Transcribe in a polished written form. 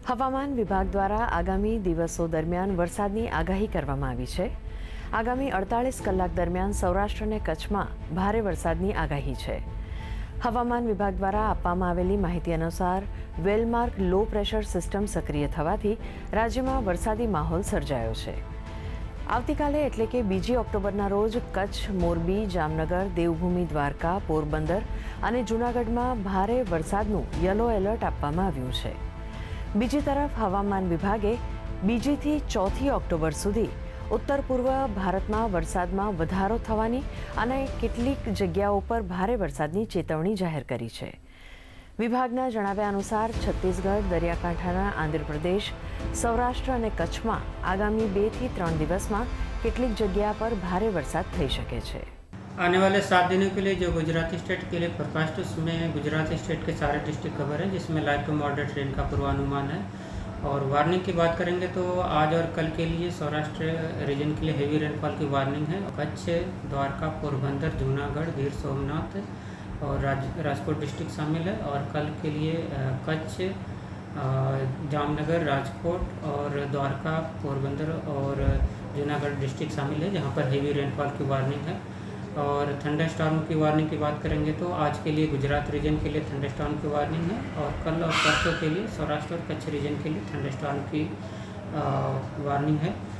હવામાન વિભાગ દ્વારા આગામી દિવસો દરમિયાન વરસાદની આગાહી કરવામાં આવી છે. આગામી 48 કલાક દરમિયાન સૌરાષ્ટ્ર અને કચ્છમાં ભારે વરસાદની આગાહી છે. હવામાન વિભાગ દ્વારા આપવામાં આવેલી માહિતી અનુસાર વેલમાર્ક લો પ્રેશર સિસ્ટમ સક્રિય થવાથી રાજ્યમાં વરસાદી માહોલ સર્જાયો છે. આવતીકાલે એટલે કે 2 ઓક્ટોબરના રોજ કચ્છ, મોરબી, જામનગર, દેવભૂમિ દ્વારકા, પોરબંદર અને જૂનાગઢમાં ભારે વરસાદનું યલો એલર્ટ આપવામાં આવ્યું છે. બીજી તરફ હવામાન વિભાગે 2 થી 4 ઓક્ટોબર સુધી ઉત્તર પૂર્વ ભારતમાં વરસાદમાં વધારો થવાની અને કેટલીક જગ્યાઓ પર ભારે વરસાદની ચેતવણી જાહેર કરી છે. વિભાગના જણાવ્યા અનુસાર છત્તીસગઢ, દરિયાકાંઠાના આંધ્રપ્રદેશ, સૌરાષ્ટ્ર અને કચ્છમાં આગામી 2 થી 3 દિવસમાં કેટલીક જગ્યા પર ભારે વરસાદ થઈ શકે છે. आने वाले 7 दिनों के लिए जो गुजराती स्टेट के लिए फोरकास्ट उसमें गुजराती स्टेट के सारे डिस्ट्रिक्ट कवर है, जिसमें लाइट टू मॉडरेट रेन का पूर्वानुमान है. और वार्निंग की बात करेंगे तो आज और कल के लिए सौराष्ट्र रीजन के लिए हेवी रेनफॉल की वार्निंग है. कच्छ, द्वारका, पोरबंदर, जूनागढ़, गीर सोमनाथ और राजकोट डिस्ट्रिक्ट शामिल है. और कल के लिए कच्छ, जामनगर, राजकोट और द्वारका, पोरबंदर और जूनागढ़ डिस्ट्रिक्ट शामिल है, जहाँ पर हेवी रेनफॉल की वार्निंग है. और थंडर स्टॉर्म की वार्निंग की बात करेंगे तो आज के लिए गुजरात रीजन के लिए थंडर स्टॉर्म की वार्निंग है. और कल और परसों के लिए सौराष्ट्र और कच्छ रीजन के लिए थंडर स्टॉर्म की वार्निंग है.